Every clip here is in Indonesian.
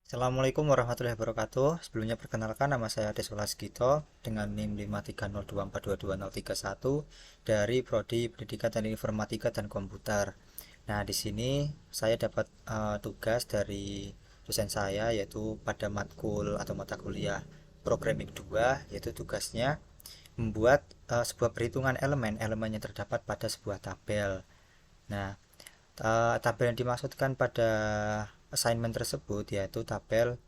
Assalamualaikum warahmatullahi wabarakatuh. Sebelumnya perkenalkan nama saya Desolas Gito dengan NIM 530242201 dari Prodi Pendidikan Teknik Informatika dan Komputer. Nah, di sini saya dapat tugas dari dosen saya yaitu pada matkul atau mata kuliah Programming 2, yaitu tugasnya membuat sebuah perhitungan elemen yang terdapat pada sebuah tabel. Nah, tabel yang dimaksudkan pada assignment tersebut yaitu tabel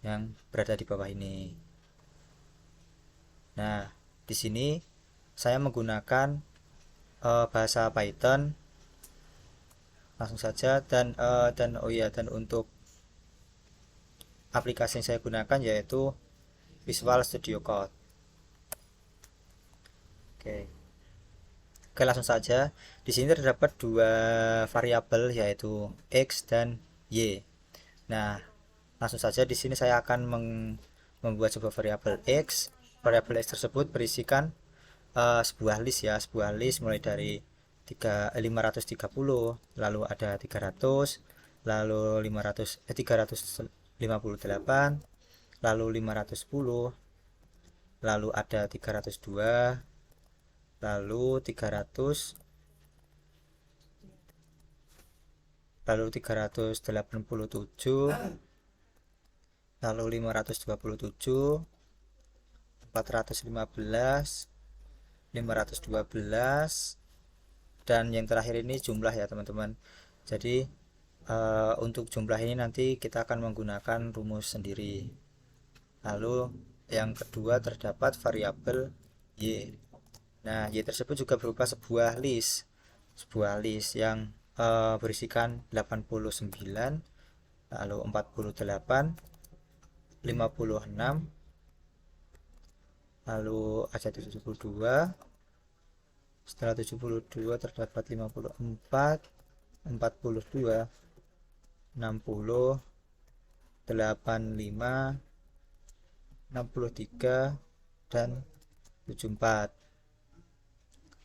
yang berada di bawah ini. Nah, di sini saya menggunakan bahasa Python langsung saja, dan untuk aplikasi yang saya gunakan yaitu Visual Studio Code. Oke. Oke, langsung saja. Di sini terdapat dua variabel yaitu x dan y. Nah, langsung saja di sini saya akan membuat sebuah variabel x. Variabel x tersebut berisikan sebuah list ya, sebuah list mulai dari 530, lalu ada 300, lalu 358, lalu 510, lalu ada 302, lalu 300, lalu 387, lalu 527, 415, 512, dan yang terakhir ini jumlah ya teman-teman. Jadi untuk jumlah ini nanti kita akan menggunakan rumus sendiri. Lalu yang kedua terdapat variabel y. Nah, y tersebut juga berupa sebuah list yang berisikan 89, lalu 48, 56, lalu ada 72. Setelah 72 terdapat 54, 42, 60, 85, 63, dan 74.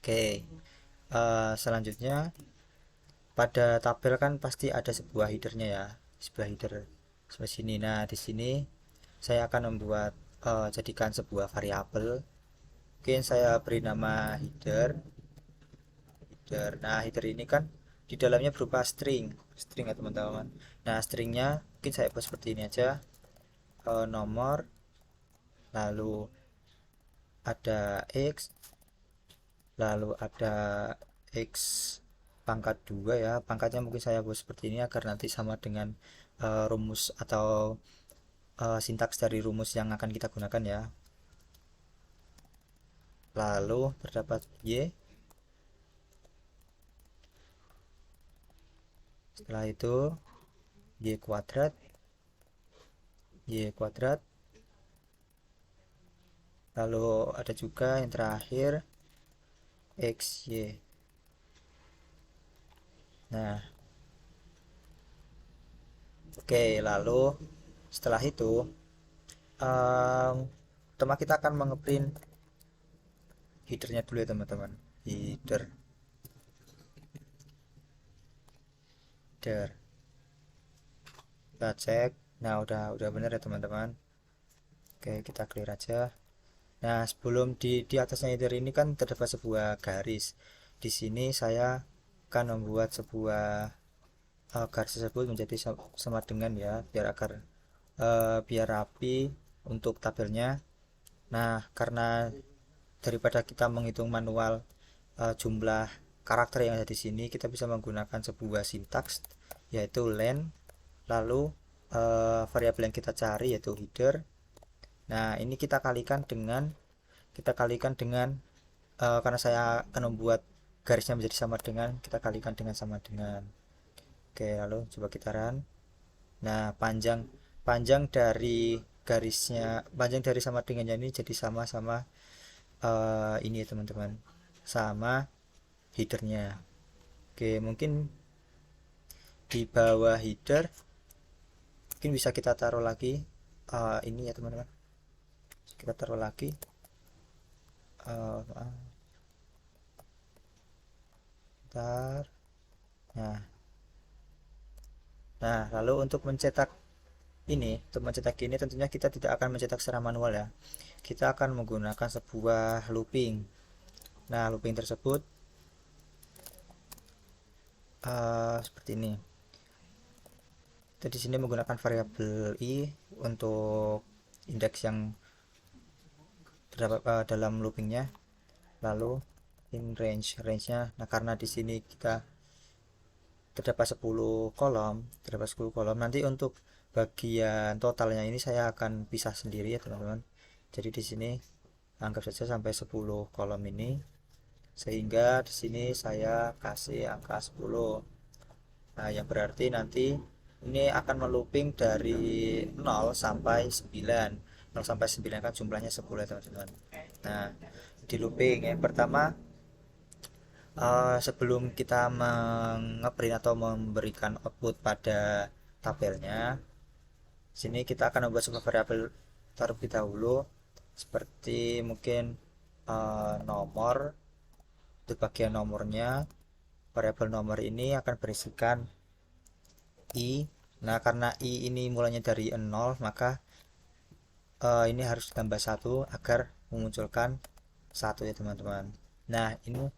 Oke, selanjutnya pada tabel kan pasti ada sebuah headernya ya, sebuah header seperti sini. Nah, di sini saya akan membuat jadikan sebuah variabel. Mungkin saya beri nama header. Nah, header ini kan di dalamnya berupa string ya teman-teman. Nah, stringnya mungkin saya buat seperti ini aja. Nomor, lalu ada x, lalu ada x pangkat 2 ya. Pangkatnya mungkin saya buat seperti ini agar nanti sama dengan rumus atau sintaks dari rumus yang akan kita gunakan ya. Lalu terdapat y. Setelah itu y kuadrat, lalu ada juga yang terakhir xy. Nah, oke, lalu setelah itu teman kita akan mengeprint headernya dulu ya teman-teman. Header kita cek. Nah, udah benar ya teman-teman. Oke, kita clear aja. Nah, sebelum di atasnya header ini kan terdapat sebuah garis. Di sini saya akan membuat sebuah garis tersebut menjadi sama dengan ya, biar rapi untuk tabelnya. Nah, karena daripada kita menghitung manual jumlah karakter yang ada di sini, kita bisa menggunakan sebuah sintaks yaitu len, lalu variabel yang kita cari yaitu header. Nah, ini kita kalikan dengan karena saya akan membuat garisnya menjadi sama dengan, kita kalikan dengan sama dengan. Oke, lalu coba kita run. Nah, panjang dari panjang dari sama dengannya ini jadi sama-sama ini ya teman-teman, sama headernya. Oke, mungkin di bawah header mungkin bisa kita taruh lagi ini ya teman-teman, kita taruh lagi uh, bentar. Nah, lalu untuk mencetak ini, untuk mencetak ini tentunya kita tidak akan mencetak secara manual ya. Kita akan menggunakan sebuah looping. Nah, looping tersebut seperti ini. Kita di sini menggunakan variabel i untuk indeks yang terdapat dalam loopingnya. Lalu in range-nya. Nah, karena di sini kita terdapat 10 kolom. Nanti untuk bagian totalnya ini saya akan pisah sendiri ya, teman-teman. Jadi di sini anggap saja sampai 10 kolom ini. Sehingga di sini saya kasih angka 10. Nah, yang berarti nanti ini akan melooping dari 0 sampai 9. 0 sampai 9 kan jumlahnya 10 ya, teman-teman. Nah, di looping yang pertama, sebelum kita mengeprint atau memberikan output pada tabelnya, sini kita akan membuat sebuah variabel terlebih dahulu, seperti mungkin nomor. Untuk bagian nomornya, variabel nomor ini akan berisikan i. Nah, karena i ini mulanya dari 0, maka ini harus ditambah 1 agar memunculkan 1 ya, teman-teman. Nah, ini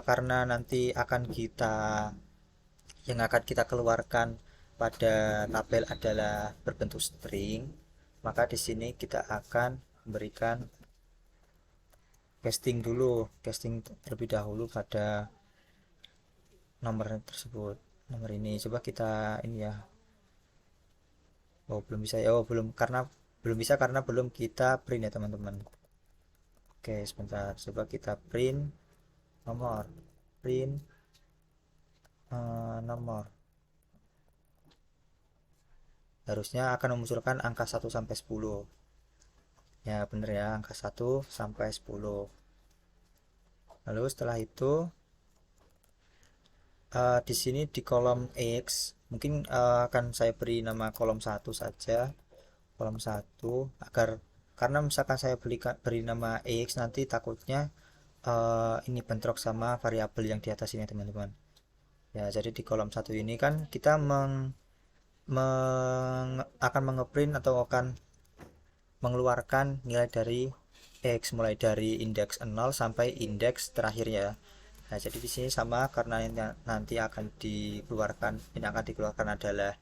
karena nanti akan yang akan kita keluarkan pada tabel adalah berbentuk string, maka di sini kita akan memberikan casting terlebih dahulu pada nomor tersebut. Nomor ini coba kita ini ya. Oh, belum bisa ya. Oh, belum bisa karena belum kita print ya, teman-teman. Oke, sebentar. Coba kita print nomor. Print nomor. Harusnya akan memunculkan angka 1 sampai 10. Ya, bener ya, angka 1 sampai 10. Lalu setelah itu di sini di kolom X mungkin akan saya beri nama kolom 1 saja. Kolom 1 agar, karena misalkan saya beri nama X, nanti takutnya ini bentrok sama variabel yang di atas ini, teman-teman. Ya, jadi di kolom 1 ini kan kita akan mengeprint atau akan mengeluarkan nilai dari X mulai dari indeks 0 sampai indeks terakhirnya. Nah, jadi di sini sama, karena nanti akan dikeluarkan adalah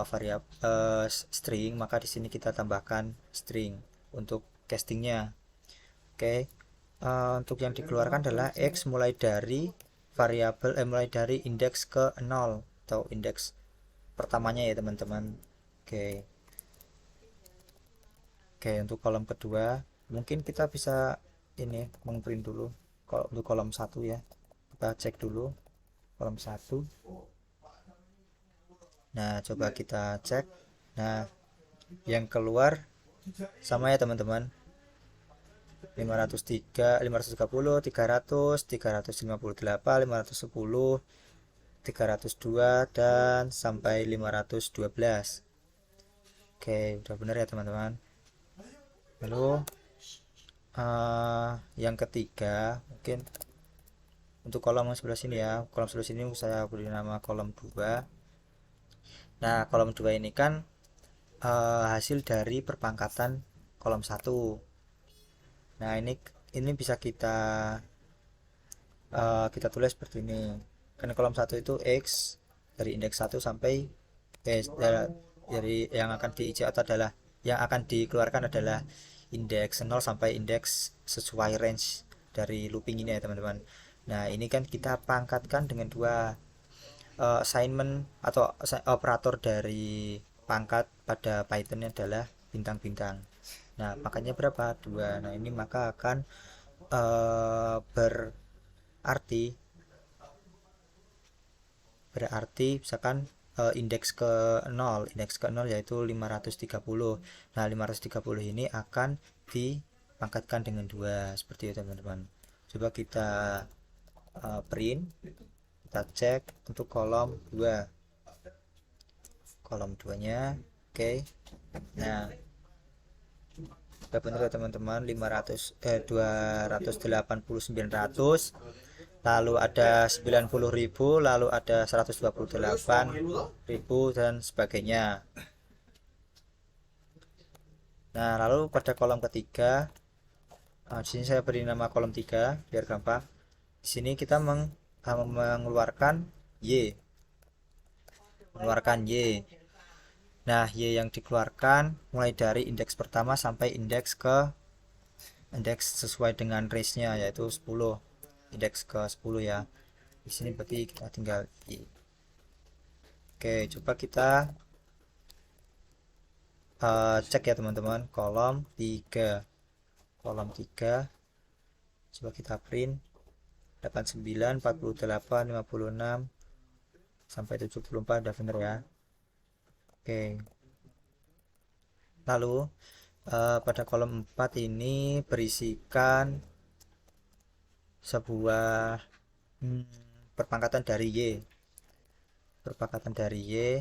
variabel string, maka di sini kita tambahkan string untuk castingnya. Oke, untuk yang dikeluarkan adalah X mulai dari indeks ke 0 atau indeks pertamanya ya, teman-teman. Oke. Oke, untuk kolom kedua mungkin kita bisa ini mengprint dulu. Kalau untuk kolom 1 ya, kita cek dulu kolom 1. Nah, coba kita cek. Nah, yang keluar sama ya, teman-teman. 503, 530, 300, 358, 510, 302 dan sampai 512. Oke, udah benar ya, teman-teman. Lalu yang ketiga mungkin untuk kolom sebelah sini ya. Kolom sebelah sini saya beri nama kolom 2. Nah, kolom 2 ini kan hasil dari perpangkatan kolom 1. Nah, ini bisa kita tulis seperti ini. Karena kolom 1 itu X dari indeks 1 sampai dari yang akan adalah yang akan dikeluarkan adalah indeks 0 sampai indeks sesuai range dari looping ini ya, teman-teman. Nah, ini kan kita pangkatkan dengan dua assignment atau operator dari pangkat pada Python adalah bintang-bintang. Nah, makanya berapa? 2. Nah, ini maka akan berarti misalkan indeks ke 0 yaitu 530. Nah, 530 ini akan dipangkatkan dengan 2 seperti itu, teman-teman. Coba kita print, kita cek untuk kolom 2. Kolom 2 nya oke. Nah, udah bener ya, teman-teman. 280 900 lalu ada 90.000, lalu ada 128.000 dan sebagainya. Nah, lalu pada kolom ketiga, di sini saya beri nama kolom 3 biar gampang. Di sini kita mengeluarkan Y, mengeluarkan Y. Nah, Y yang dikeluarkan mulai dari indeks pertama sampai indeks sesuai dengan range-nya yaitu 10. Indeks ke 10 ya. Di sini berarti kita tinggal Y. Oke, coba kita cek ya teman-teman, kolom 3. Kolom 3 coba kita print 89, 48, 56 sampai 74 udah bener ya. Oke. Lalu pada kolom 4 ini berisikan sebuah perpangkatan dari Y. Perpangkatan dari Y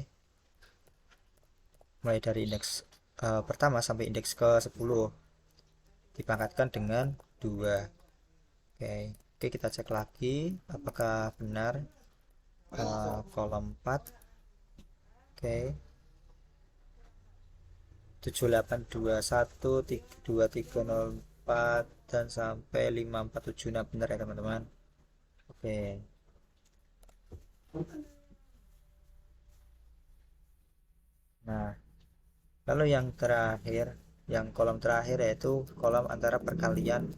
mulai dari indeks pertama sampai indeks ke 10 dipangkatkan dengan 2. Oke, kita cek lagi apakah benar kolom 4. Oke. 7821 2304 dan sampai 5476 benar ya teman-teman. Oke. Nah, lalu yang terakhir, yang kolom terakhir yaitu kolom antara perkalian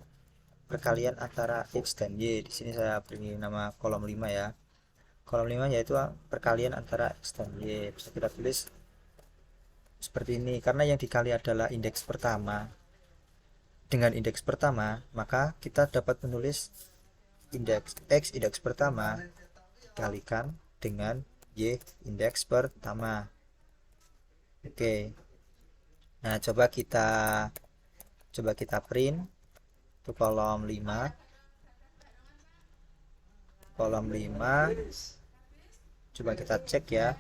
antara X dan Y. Di sini saya beri nama kolom 5 ya. Kolom 5 yaitu perkalian antara X dan Y. Bisa kita tulis seperti ini karena yang dikali adalah indeks pertama dengan indeks pertama, maka kita dapat menulis indeks X indeks pertama dikalikan dengan Y indeks pertama. Oke. Nah, coba kita print untuk kolom 5. Kolom 5 coba kita cek ya.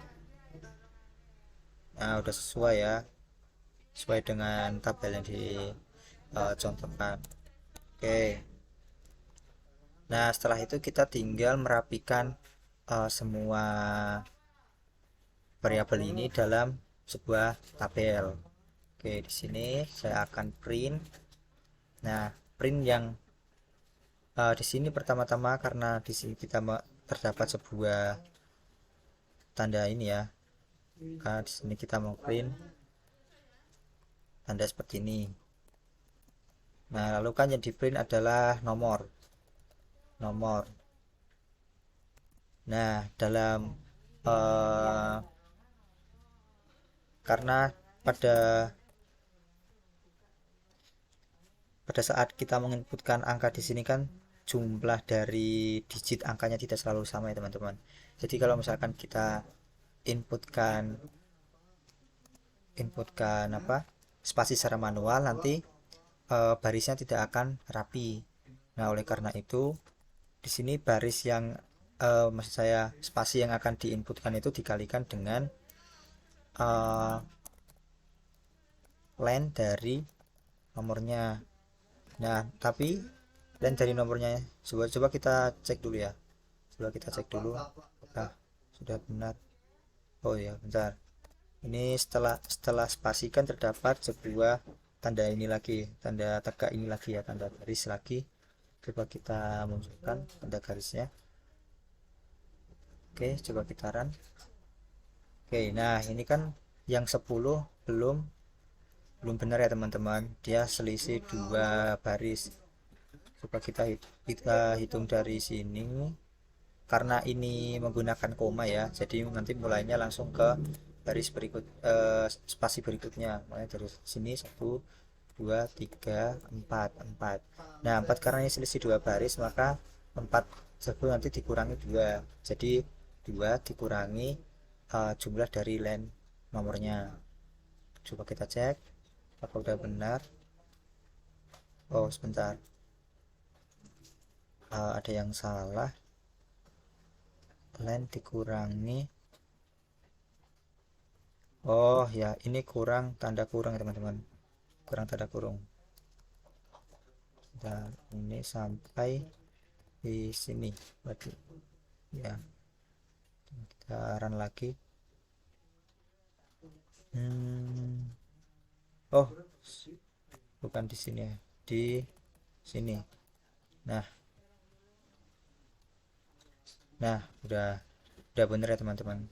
Nah, udah sesuai ya. Sesuai dengan tabel yang dicontohkan. Oke. Nah, setelah itu kita tinggal merapikan semua variabel ini dalam sebuah tabel. Oke, di sini saya akan print. Nah, print yang di sini pertama-tama karena di sini kita terdapat sebuah tanda ini ya. Karena di sini kita mau print tanda seperti ini. Nah, lalu kan yang di print adalah nomor. Nah, dalam karena pada saat kita menginputkan angka di sini kan jumlah dari digit angkanya tidak selalu sama ya teman-teman. Jadi kalau misalkan kita inputkan spasi secara manual, nanti barisnya tidak akan rapi. Nah, oleh karena itu di sini baris yang maksud saya spasi yang akan diinputkan itu dikalikan dengan len dari nomornya. Nah, tapi len dari nomornya coba kita cek dulu ya. Coba kita cek dulu. Nah, sudah benar. Oh ya, bentar. Ini setelah spasi kan terdapat sebuah tanda ini lagi, tanda tegak ini lagi ya, tanda garis lagi. Coba kita munculkan tanda garisnya. Oke, coba kita run. Oke, nah ini kan yang 10 belum benar ya teman-teman, dia selisih 2 baris. Coba kita hitung dari sini. Karena ini menggunakan koma ya, jadi nanti mulainya langsung ke baris spasi berikutnya. Mulai dari sini 1 2 3 4 4. Nah, 4 karena ini selisih 2 baris, maka 4 tersebut nanti dikurangi 2. Jadi 2 dikurangi jumlah dari len nomornya. Coba kita cek apa udah benar. Oh, sebentar. Ada yang salah. Len dikurangi. Oh ya, ini kurang tanda kurung ya teman-teman. Kurang tanda kurung. Nah, ini sampai di sini berarti ya. Kita run lagi. Oh, bukan di sini ya, di sini. Nah, nah, udah bener ya teman-teman.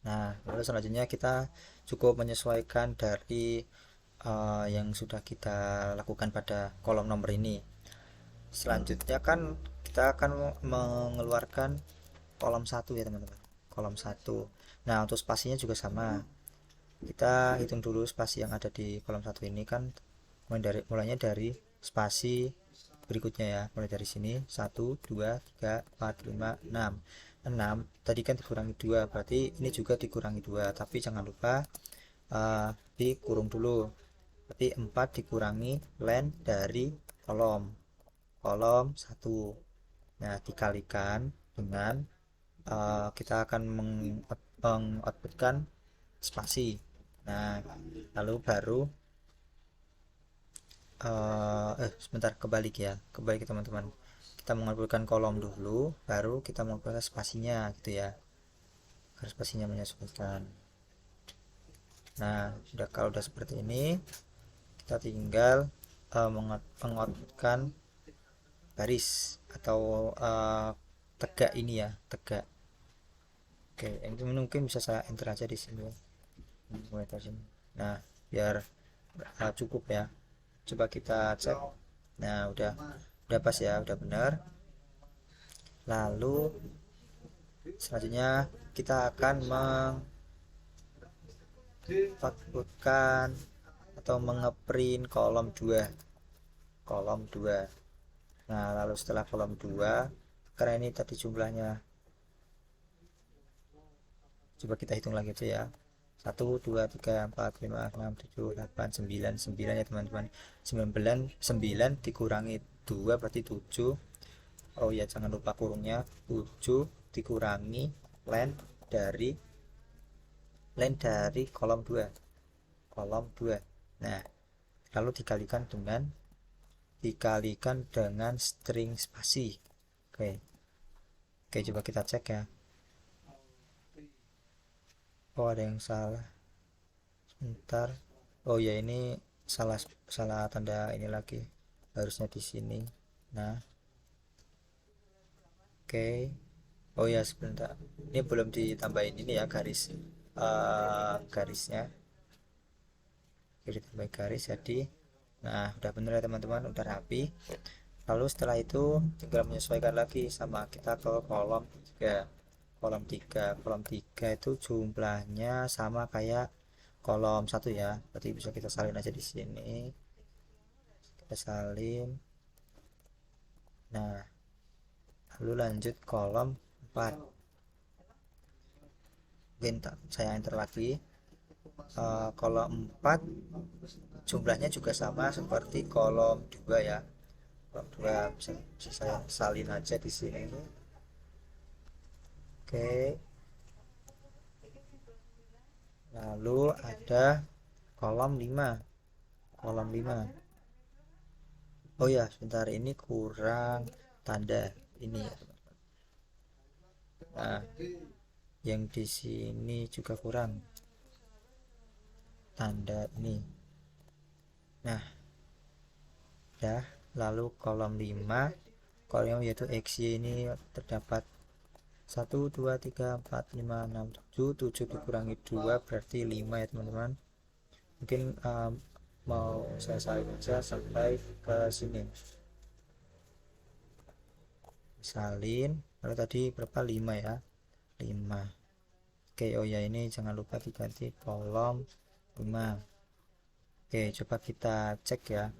Nah, lalu selanjutnya kita cukup menyesuaikan dari yang sudah kita lakukan pada kolom nomor ini. Selanjutnya kan kita akan mengeluarkan kolom satu ya teman-teman, kolom satu. Nah, untuk spasinya juga sama. Kita hitung dulu spasi yang ada di kolom satu ini kan, mulainya dari spasi berikutnya ya, mulai dari sini 1 2 3 4 5 6 6 tadi kan dikurangi 2, berarti ini juga dikurangi 2, tapi jangan lupa dikurung dulu, berarti 4 dikurangi len dari kolom kolom satu. Nah, dikalikan dengan kita akan mengoutputkan spasi. Nah, lalu baru sebentar, kebalik ya, kebalik teman-teman. Kita mengoutputkan kolom dulu, baru kita mengoutputkan spasinya gitu ya, harus spasinya menyesuaikan. Nah, kalau udah seperti ini, kita tinggal mengoutputkan baris atau tegak ini ya, tegak. Oke, ini mungkin bisa saya enter aja di sini ya. Mulai dari sini. Nah, biar cukup ya. Coba kita cek. Nah, udah pas ya, udah benar. Lalu selanjutnya kita akan mengoutputkan atau mengeprint kolom 2. Kolom 2. Nah, lalu setelah kolom 2, karena ini tadi jumlahnya, coba kita hitung lagi aja ya. 1 2 3 4 5 6 7 8 9 9 ya teman-teman. 9 dikurangi 2 berarti 7. Oh ya, jangan lupa kurungnya. 7 dikurangi len dari kolom 2, kolom 2. Nah, lalu dikalikan dengan string spasi. Oke, coba kita cek ya. Oh, ada yang salah. Sebentar. Oh ya, ini salah tanda ini lagi. Harusnya di sini. Nah, oke. Oh ya, sebentar. Ini belum ditambahin ini ya, garisnya. Oke, ditambahin garis jadi. Nah, udah bener ya teman-teman, udah rapi. Lalu setelah itu tinggal menyesuaikan lagi sama kita ke kolom 3. Kolom 3 itu jumlahnya sama kayak kolom 1 ya, berarti bisa kita salin aja di sini, kita salin. Nah, lalu lanjut kolom 4. Mungkin saya enter lagi. Kolom 4 jumlahnya juga sama seperti kolom 2 ya. Kolom 2 bisa saya salin aja di sini. Oke, lalu ada kolom 5. Oh ya, sebentar, ini kurang tanda ini ya teman-teman. Nah, yang di sini juga kurang tanda ini. Nah, dah. Lalu kolom 5, kolom yaitu XY ini terdapat 1 2 3 4 5 6 7. 7 dikurangi 2 berarti 5 ya teman-teman. Mungkin mau saya salin aja sampai ke sini, salin. Lalu tadi berapa, 5 ya, 5. Oke, oh ya, ini jangan lupa diganti kolom 5. Oke, coba kita cek ya.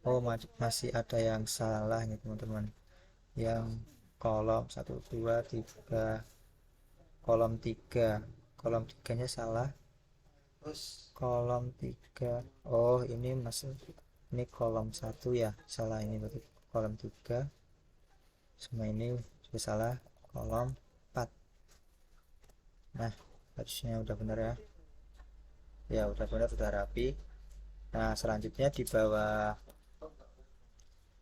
Oh, masih ada yang salah nih teman-teman. Yang kolom 1 2 3, kolom 3, kolom 3 nya salah. Kolom 3, oh ini masih, ini kolom 1 ya, salah. Ini berarti kolom 3, semua ini sudah salah. Kolom 4. Nah, harusnya udah benar ya. Ya, udah benar, udah rapi. Nah, selanjutnya di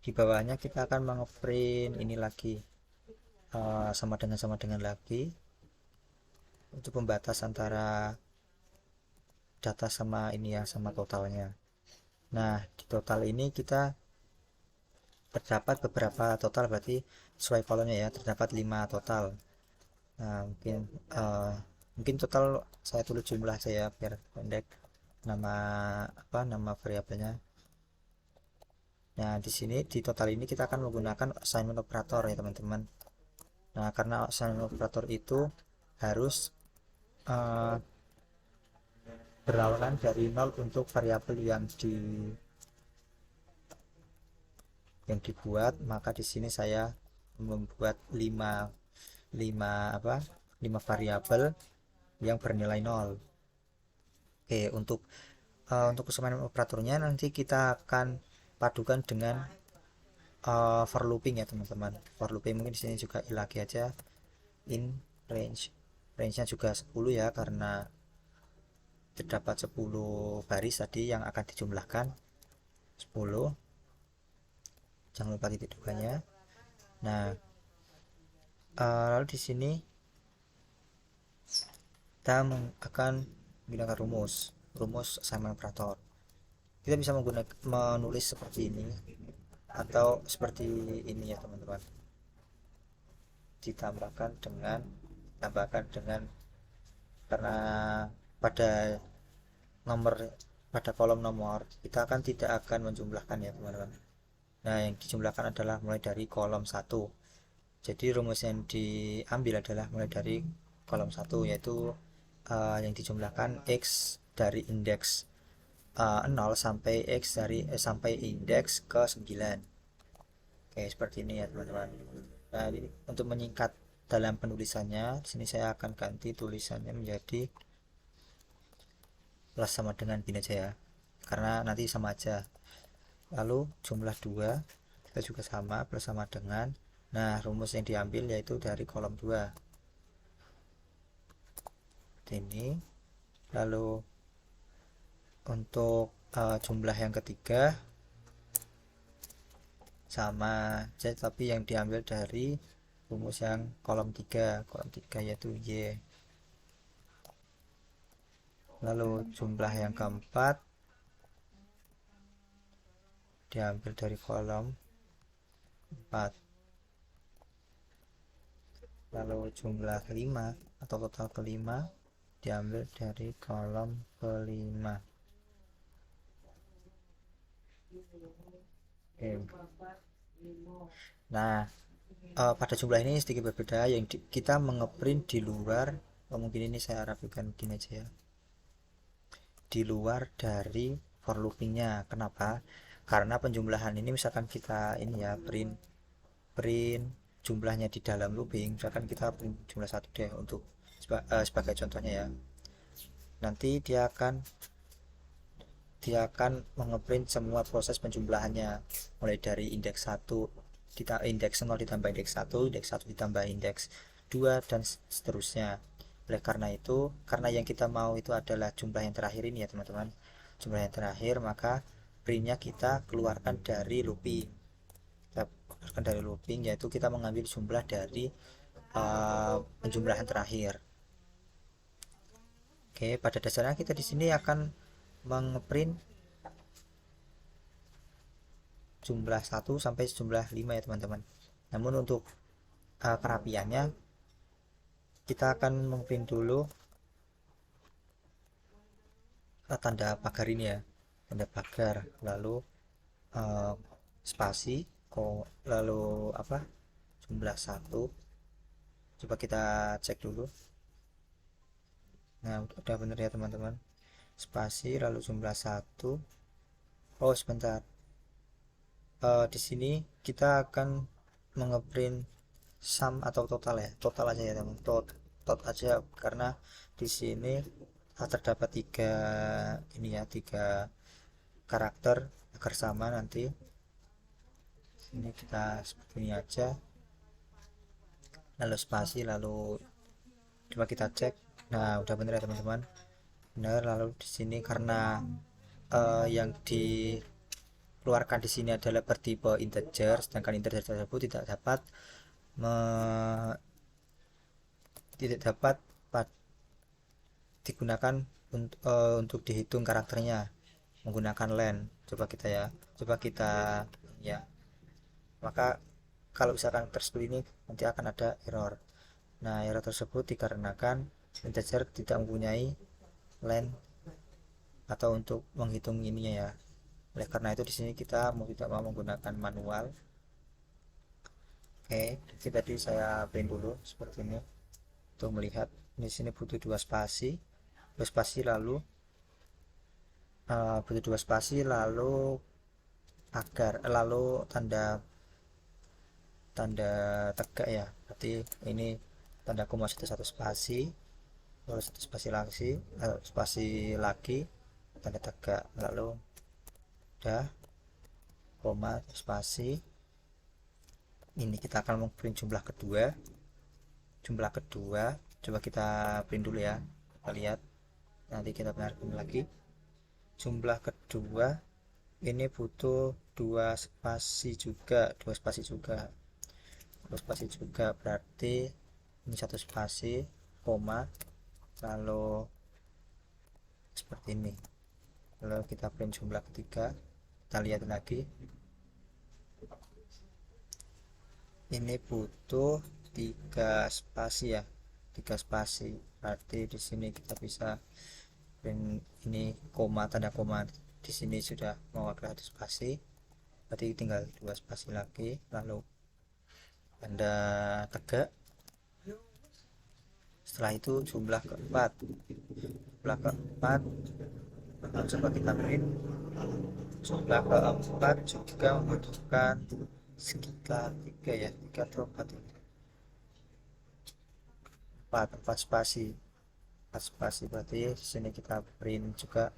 bawahnya kita akan mengeprint ini lagi, sama dengan lagi untuk pembatas antara data sama ini ya, sama totalnya. Nah, di total ini kita terdapat beberapa total, berarti sesuai kolomnya ya, terdapat 5 total. Nah, eh, mungkin total saya tulis jumlah saya biar pendek, nama nama variabelnya. Nah, di sini di total ini kita akan menggunakan assignment operator ya teman-teman. Nah, karena assignment operator itu harus eh, berawalkan dari nol untuk variabel yang dibuat, maka di sini saya membuat 5 5 5 variabel yang bernilai nol. Oke, untuk kesamaan operatornya nanti kita akan padukan dengan for looping ya teman-teman. For looping mungkin di sini juga lagi aja in range-nya juga 10 ya, karena terdapat 10 baris tadi yang akan dijumlahkan 10. Jangan lupa titik duanya. Nah, lalu di sini kita akan menggunakan rumus assignment operator. Kita bisa menulis seperti ini atau seperti ini ya teman-teman, ditambahkan dengan karena pada nomor pada kolom nomor kita akan tidak akan menjumlahkan ya teman-teman. Nah, yang dijumlahkan adalah mulai dari kolom 1. Jadi rumus yang diambil adalah mulai dari kolom 1, yaitu yang dijumlahkan x dari indeks 0 sampai sampai indeks ke 9. Oke, seperti ini ya teman-teman. Nah, ini untuk menyingkat dalam penulisannya, di sini saya akan ganti tulisannya menjadi plus sama dengan gini aja ya, karena nanti sama aja. Lalu jumlah 2 kita juga sama, plus sama dengan, nah rumus yang diambil yaitu dari kolom 2 ini. Lalu untuk jumlah yang ketiga sama aja, tapi yang diambil dari rumus yang kolom 3 yaitu Y. Lalu jumlah yang keempat diambil dari kolom 4. Lalu jumlah kelima atau total kelima diambil dari kolom kelima. Oke. Nah, pada jumlah ini sedikit berbeda, yang kita mengeprint di luar, mungkin ini saya rapikan gini aja ya, di luar dari for loopingnya. Kenapa? Karena penjumlahan ini misalkan kita ini ya, print jumlahnya di dalam looping, misalkan kita print jumlah 1 deh untuk sebagai contohnya ya, nanti dia akan mengeprint semua proses penjumlahannya mulai dari indeks 1 indeks 0 ditambah indeks 1 ditambah indeks 2 dan seterusnya. Oleh karena itu, karena yang kita mau itu adalah jumlah yang terakhir ini ya teman-teman, jumlah yang terakhir, maka printnya kita keluarkan dari looping. Yaitu kita mengambil jumlah dari penjumlahan terakhir. Oke, pada dasarnya kita di sini akan mengeprint jumlah 1 sampai jumlah 5 ya teman-teman. Namun untuk kerapiannya kita akan mengeprint dulu tanda pagar ini ya, tanda pagar, lalu spasi, lalu jumlah 1. Coba kita cek dulu. Nah, udah bener ya teman-teman, spasi lalu jumlah 1. Oh sebentar, di sini kita akan mengeprint sum atau total ya, total aja ya teman, tot aja, karena di sini terdapat 3 karakter agar sama. Nanti ini kita seperti ini aja, lalu spasi, lalu coba kita cek. Nah, udah bener ya teman-teman, bener. Lalu di sini karena yang dikeluarkan di sini adalah bertipe integer, sedangkan integer tersebut me- tidak dapat digunakan untuk dihitung karakternya menggunakan len. Coba kita ya. Maka kalau misalkan tersebut ini nanti akan ada error. Nah, error tersebut dikarenakan integer tidak mempunyai len atau untuk menghitung ininya ya. Oleh karena itu di sini kita mau tidak mau menggunakan manual. Oke, jadi tadi saya print dulu seperti ini untuk melihat. Di sini butuh dua spasi lalu butuh dua spasi lalu lalu tanda tanda tegak ya. Berarti ini tanda koma satu spasi, lalu satu spasi lagi tanda tegak, lalu udah koma spasi. Ini kita akan memprint jumlah kedua coba kita print dulu ya, kita lihat nanti kita benarkan lagi. Jumlah kedua ini butuh dua spasi juga berarti ini satu spasi koma lalu seperti ini. Lalu kita print jumlah ketiga, kita lihat lagi ini butuh tiga spasi berarti di sini kita bisa print ini koma, tanda koma di sini sudah mewakili satu spasi, berarti tinggal dua spasi lagi lalu tanda tegak. Setelah itu jumlah keempat coba kita print. Jumlah keempat juga membutuhkan sekitar 3 ya, 3 atau 4 ya. 4 spasi, 4 spasi berarti di sini kita print juga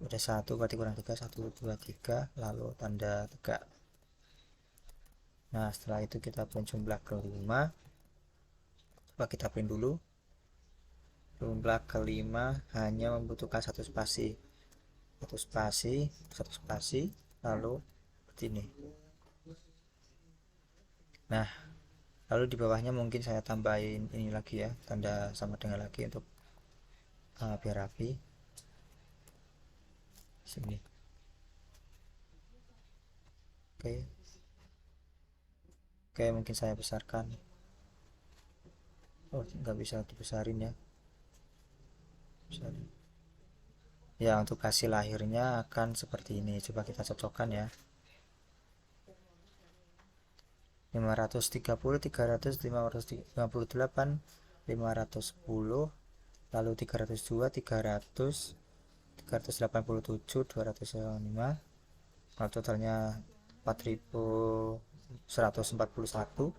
udah satu, berarti kurang 3, 1 2 3 lalu tanda tegak. Nah, setelah itu kita print jumlah kelima. Coba kita print dulu. Jumlah kelima hanya membutuhkan satu spasi lalu seperti ini. Nah, lalu di bawahnya mungkin saya tambahin ini lagi ya, tanda sama dengan lagi untuk biar rapi sini. Oke, mungkin saya besarkan. Oh, nggak bisa dibesarin ya. Besarin. Ya, untuk hasil akhirnya akan seperti ini. Coba kita cocokkan ya. 530, 300, 558, 510, lalu 302, 300, 387, 205. Kalau totalnya 4141.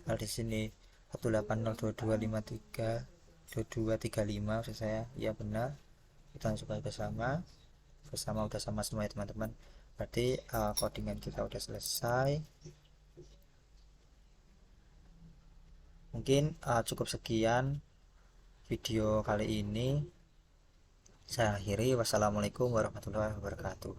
Lalu di sini 1802253 2235 maksud saya. Ya benar. Kita coba bersama udah sama semua ya teman-teman. Berarti codingan kita udah selesai. Mungkin cukup sekian video kali ini. Saya akhiri. Wassalamualaikum warahmatullahi wabarakatuh.